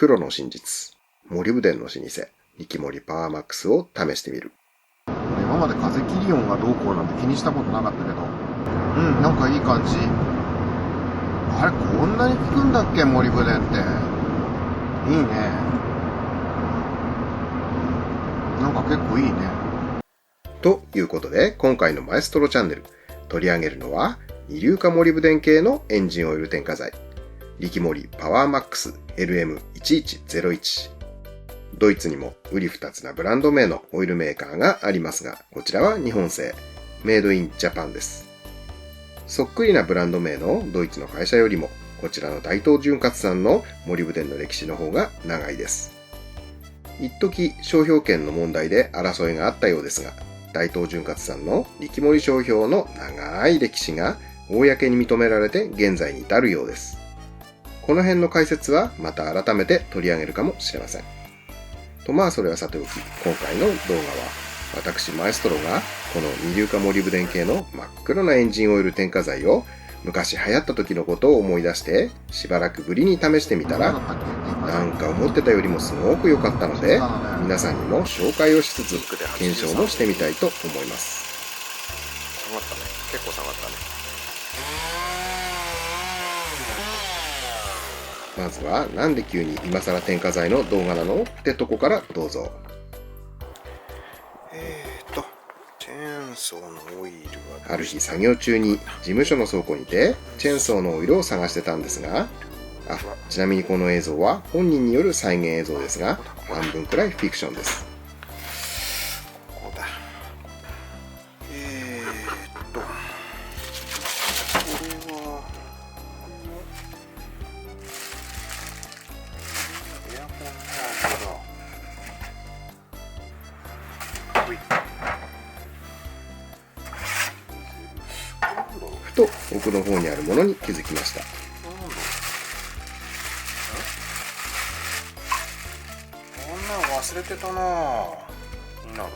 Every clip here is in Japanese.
黒の真実、モリブデンの老舗、リキモリパワーマックスを試してみる。今まで風切り音がどうこうなんて気にしたことなかったけど、なんかいい感じ。あれ、こんなに効くんだっけ、モリブデンって。いいね。なんか結構いいね。ということで、今回のマエストロチャンネル、取り上げるのは、二硫化モリブデン系のエンジンオイル添加剤、リキモリパワーマックス LM1101。ドイツにも売り二つなブランド名のオイルメーカーがありますが、こちらは日本製、メイドインジャパンです。そっくりなブランド名のドイツの会社よりも、こちらの大東潤滑さんのモリブデンの歴史の方が長いです。一時商標権の問題で争いがあったようですが、大東潤滑さんのリキモリ商標の長い歴史が公に認められて現在に至るようです。この辺の解説はまた改めて取り上げるかもしれません。とそれはさておき、今回の動画は私マエストロがこの二硫化モリブデン系の真っ黒なエンジンオイル添加剤を昔流行った時のことを思い出してしばらくぶりに試してみたら、なんか思ってたよりもすごく良かったので、皆さんにも紹介をしつつ検証もしてみたいと思います。下がったね。結構下がったね。まずはなんで急に今更添加剤の動画なのってとこからどうぞ。チェーンソーのオイルはある日作業中に事務所の倉庫にてチェーンソーのオイルを探してたんですが、ちなみにこの映像は本人による再現映像ですが、半分くらいフィクションです。ここだ。これはエアコンなんだ。ふと奥の方にあるものに気づきました。こんなの忘れてたなぁ。気になるな。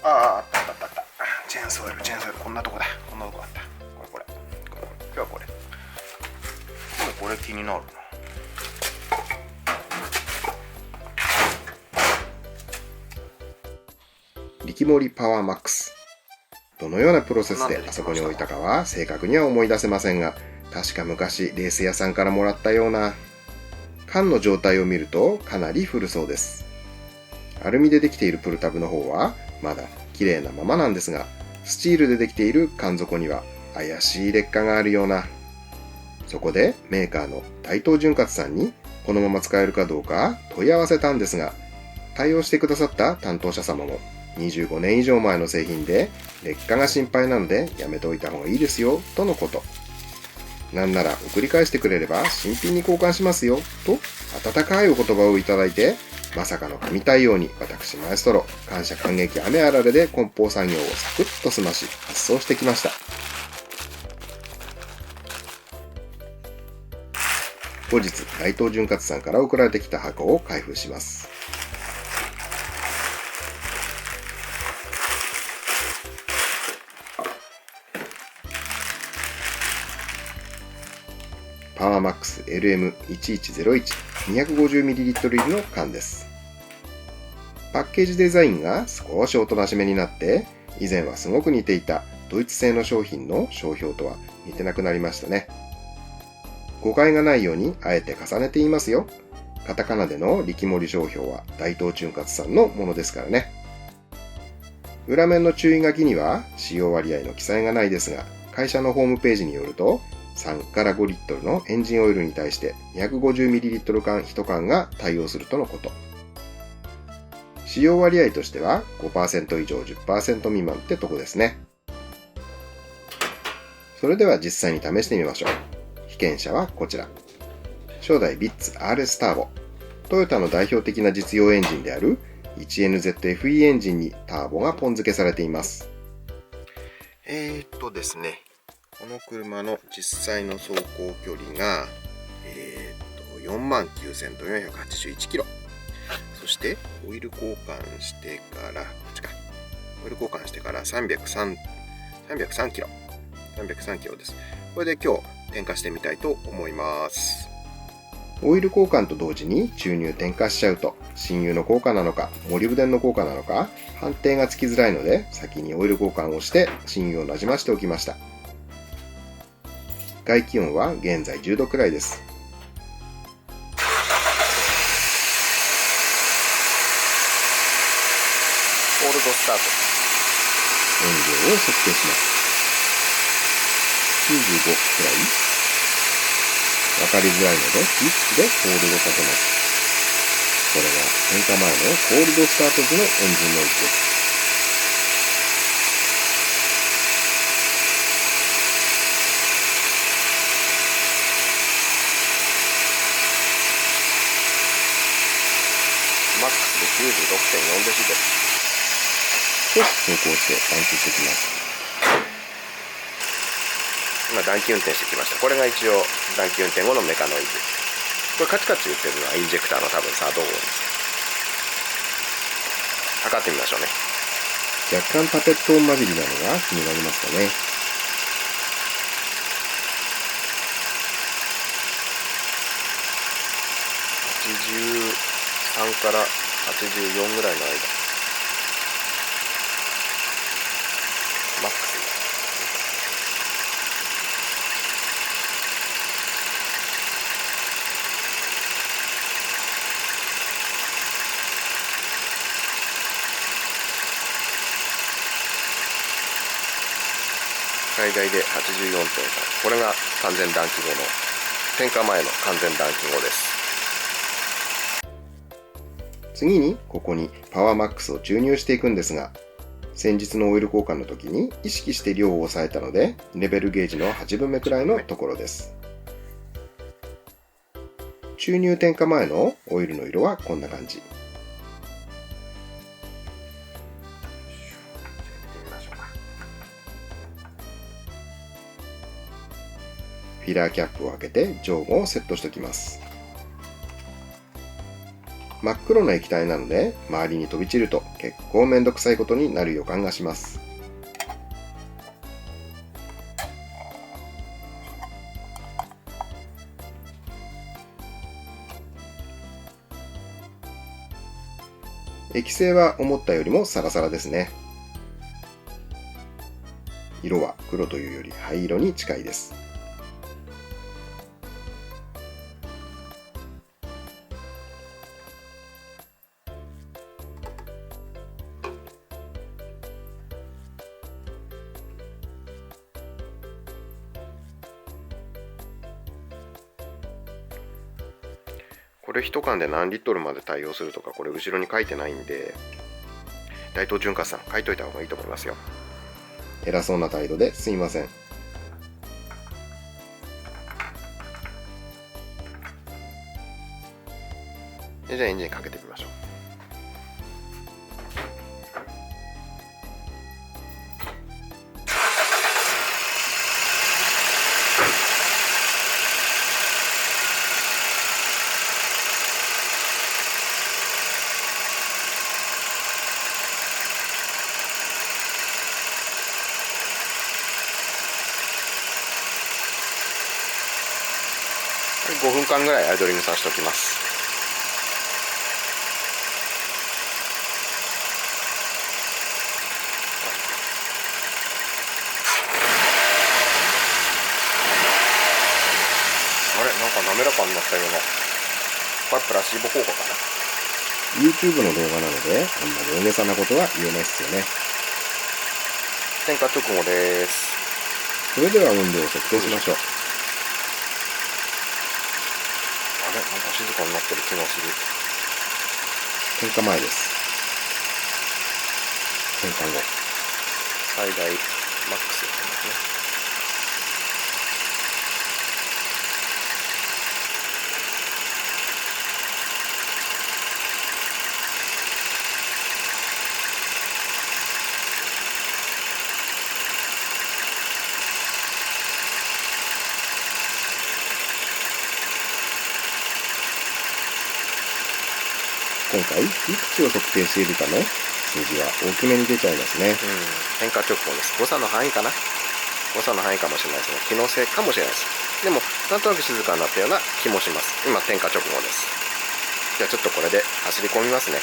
あった。チェーンソーオイル、こんなとこだ。こんなとこあった。これ。今日はこれ。これ気になるな。リキモリパワーマックス。どのようなプロセスであそこに置いたかは正確には思い出せませんが、確か昔レース屋さんからもらったような。缶の状態を見るとかなり古そうです。アルミでできているプルタブの方はまだ綺麗なままなんですが、スチールでできている缶底には怪しい劣化があるような。そこでメーカーの大東潤滑さんにこのまま使えるかどうか問い合わせたんですが、対応してくださった担当者様も25年以上前の製品で劣化が心配なのでやめておいた方がいいですよとのこと。なんなら送り返してくれれば新品に交換しますよと温かいお言葉をいただいて、まさかの神対応に私マエストロ感謝感激雨あられで梱包作業をサクッと済まし発送してきました。後日大東潤滑さんから送られてきた箱を開封します。パワーマックス LM1101 250ml 入りの缶です。パッケージデザインが少しおとなしめになって、以前はすごく似ていたドイツ製の商品の商標とは似てなくなりましたね。誤解がないようにあえて重ねて言いますよ。カタカナでのリキモリ商標は大東潤滑さんのものですからね。裏面の注意書きには使用割合の記載がないですが、会社のホームページによると3から5リットルのエンジンオイルに対して 250ml 缶1缶が対応するとのこと。使用割合としては 5% 以上 10% 未満ってとこですね。それでは実際に試してみましょう。被験者はこちら。初代ビッツ RS ターボ。トヨタの代表的な実用エンジンである 1NZFE エンジンにターボがポン付けされています。ですね。この車の実際の走行距離が、49,481キロ。そして、オイル交換してから、オイル交換してから303キロ。303キロです。これで今日、点火してみたいと思います。オイル交換と同時に注入点火しちゃうと、新油の効果なのかモリブデンの効果なのか判定がつきづらいので、先にオイル交換をして新油をなじましておきました。外気温は現在10度くらいです。ホールドスタート。音量を設定します。95くらい。わかりづらいのでピッチでホールドさせます。これが点火前のコールドスタート時のエンジンノイズです。マックスで 96.4 デシベル。少し走行して換気してきます。今暖気運転してきました。これが一応暖気運転後のメカノイズ。これカチカチ言ってるのはインジェクターの多分作動音です。測ってみましょうね。若干タペット音混じりなのが気になりますかね。83から84ぐらいの間。マックス。最大で 84.3。これが完全暖気後の点火前の完全暖気後です。次にここにパワーマックスを注入していくんですが、先日のオイル交換の時に意識して量を抑えたので、レベルゲージの8分目くらいのところです。注入点火前のオイルの色はこんな感じ。フィラーキャップを開けて上部をセットしておきます。真っ黒な液体なので周りに飛び散ると結構めんどくさいことになる予感がします。液性は思ったよりもサラサラですね。色は黒というより灰色に近いです。これ1缶で何リットルまで対応するとか、これ後ろに書いてないんで、大東潤滑さん書いといた方がいいと思いますよ。偉そうな態度ですいません。じゃあエンジンかけてみましょう。5分間ぐらいアイドリングさせておきます。あれ、なんか滑らかになったような。これプラシーボ効果かな。 YouTube の動画なのであんまり大げさなことは言えないですよね。点火直後です。それでは音量を設定しましょう。あれ、なんか静かになってる気がする。点火前です。点火後。最大マックスやってますね。今回ピクチを測定しているため数字は大きめに出ちゃいますね。変化直後です。誤差の範囲かな。誤差の範囲かもしれないですね。機能性かもしれないです。でもなんとなく静かになったような気もします。今点火直後です。じゃあちょっとこれで走り込みますね。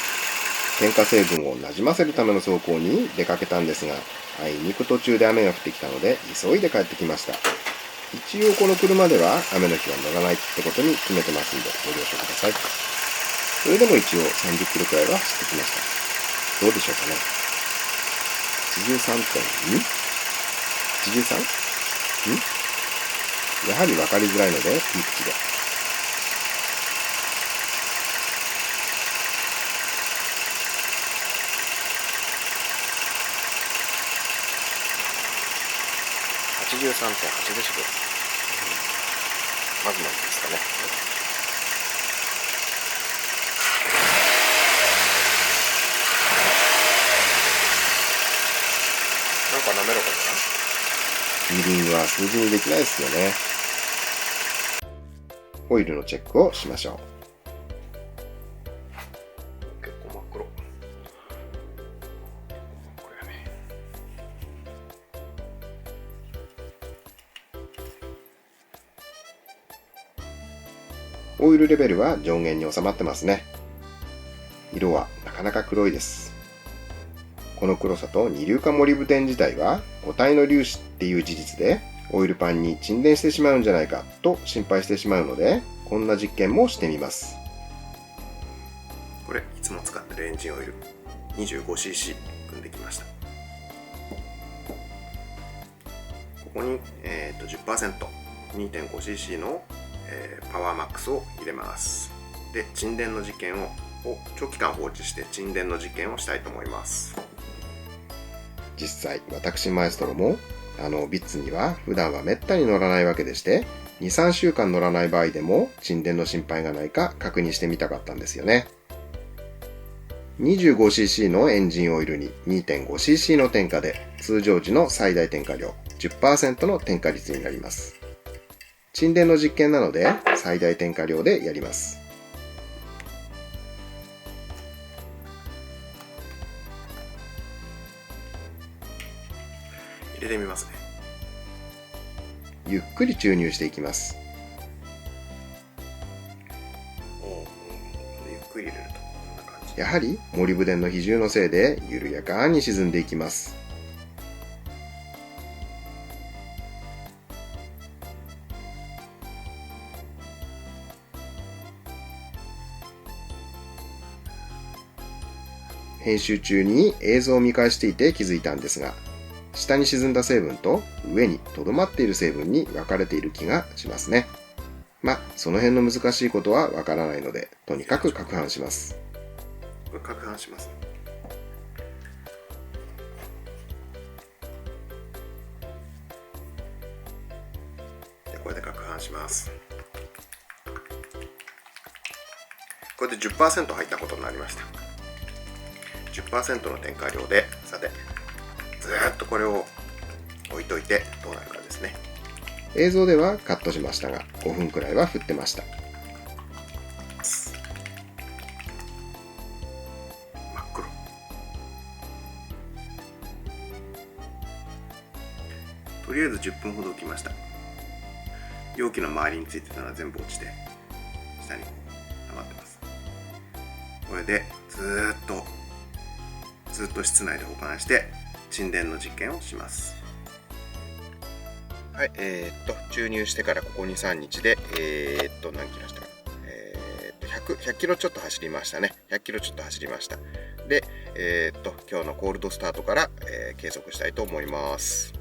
点火成分をなじませるための走行に出かけたんですが、あいにく途中で雨が降ってきたので急いで帰ってきました。一応この車では雨の日は乗らないってことに決めてますんでご了承ください。それでも一応30キロくらいは走ってきました。どうでしょうかね。 83.2？ 83？ やはり分かりづらいのでピーク値で。83.8 デシベル。まずまずですかね。なんか滑らかだな。フィーリングは数字にできないですよね。オイルのチェックをしましょう。結構真っ黒。これはね。オイルレベルは上限に収まってますね。色はなかなか黒いです。この黒さと二硫化モリブデン自体は固体の粒子っていう事実でオイルパンに沈殿してしまうんじゃないかと心配してしまうので、こんな実験もしてみます。これいつも使ってるエンジンオイル 25cc 組んできました。ここに、10% 2.5cc の、パワーマックスを入れます。で、沈殿の実験を長期間放置して沈殿の実験をしたいと思います。実際私マエストロもビッツには普段はめったに乗らないわけでして、 2,3 週間乗らない場合でも沈殿の心配がないか確認してみたかったんですよね。 25cc のエンジンオイルに 2.5cc の添加で通常時の最大添加量 10% の添加率になります。沈殿の実験なので最大添加量でやります。入れてみますね。ゆっくり注入していきます。ゆっくり入れるとこんな感じ。やはりモリブデンの比重のせいで緩やかに沈んでいきます。編集中に映像を見返していて気づいたんですが、下に沈んだ成分と上にとどまっている成分に分かれている気がしますね。その辺の難しいことは分からないので、とにかく攪拌します。これ攪拌します。これで攪拌します。これで 10% 入ったことになりました。10% の添加量で、さてずっとこれを置いといてどうなるかですね。映像ではカットしましたが5分くらいは振ってました。真っ黒。とりあえず10分ほど置きました。容器の周りについてたのは全部落ちて下に溜まってます。これでずっと室内で保管して沈殿の実験をします。はい、注入してからここ 2,3 日で何キロしたか100キロちょっと走りましたね。100キロちょっと走りました。で、今日のコールドスタートから、計測したいと思います。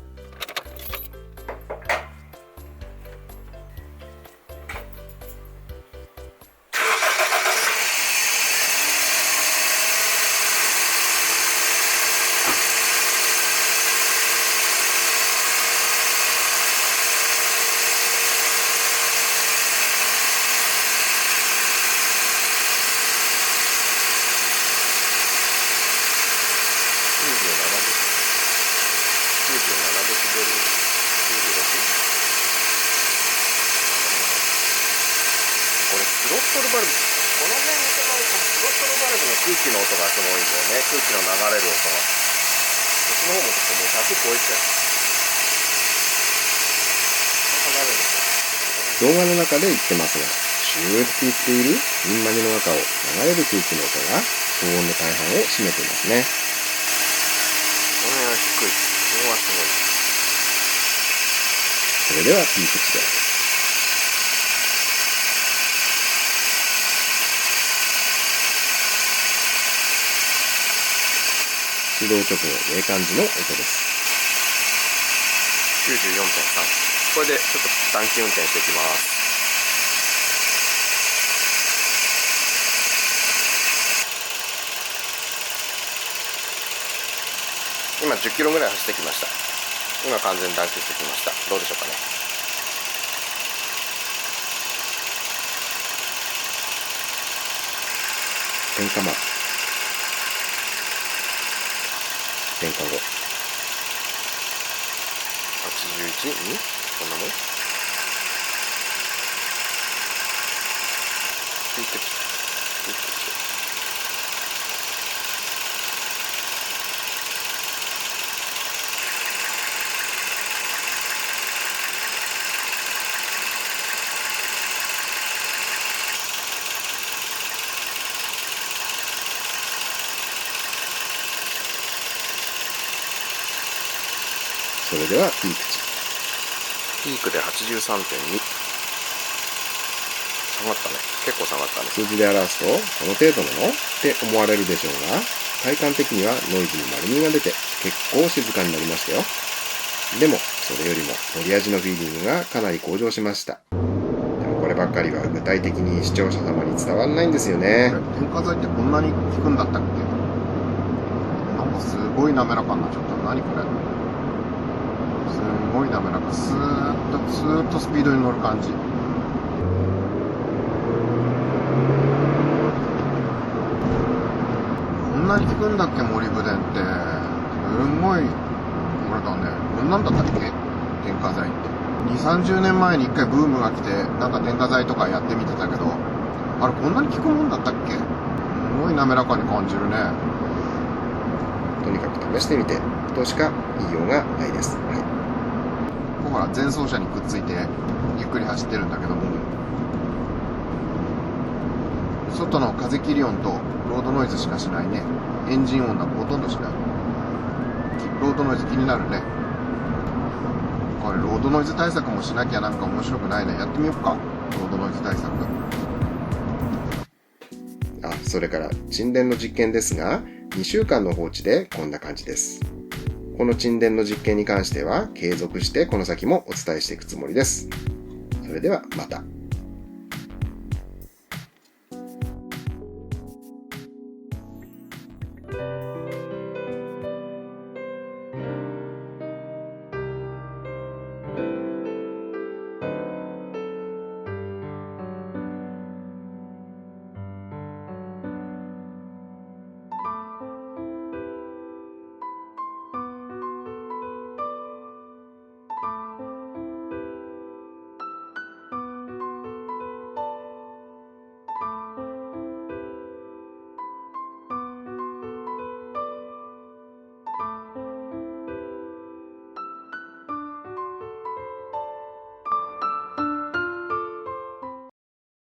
スロットルバルブ、この辺のスロットルバルブの空気の音がすごいんだよね。空気の流れる音が。こっちの方もちょっともう100超えちゃう。離れるんですよ。動画の中で言ってますが、シューって言っているインマニの中を流れる空気の音が騒音の大半を占めていますね。これは低い。これはすそれではピーク値です。始動直後、鳴感時の音です。94.3。これでちょっと短期運転していきます。今10キロぐらい走ってきました。今完全に暖気してきました。どうでしょうかね。点火前、点火後、81にこんなもん。ピーク値。それではピーク値。ピークで 83.2。下がったね。結構下がったね。数字で表すと、この程度なのって思われるでしょうが、体感的にはノイズに丸みが出て結構静かになりましたよ。でも、それよりも乗り味のフィーリングがかなり向上しました。でもこればっかりは具体的に視聴者様に伝わらないんですよね。添加剤ってこんなに効くんだったっけ？なんかすごい滑らかになっちゃった。何これ？すごい滑らか。スーッとスピードに乗る感じ。こんなに効くんだっけ、モリブデンって。すごい、これだね。こんなんだったっけ、添加剤って。2、30年前に一回ブームが来て、なんか添加剤とかやってみてたけど、あれこんなに効くもんだったっけ？すごい滑らかに感じるね。とにかく試してみてとしか言いようがないです。はい。ほら、前走車にくっついて、ゆっくり走ってるんだけども、外の風切り音とロードノイズしかしないね。エンジン音なんかほとんどしない。ロードノイズ気になるね。これロードノイズ対策もしなきゃなんか面白くないね。やってみようか。ロードノイズ対策。それから沈殿の実験ですが、2週間の放置でこんな感じです。この沈殿の実験に関しては継続してこの先もお伝えしていくつもりです。それではまた。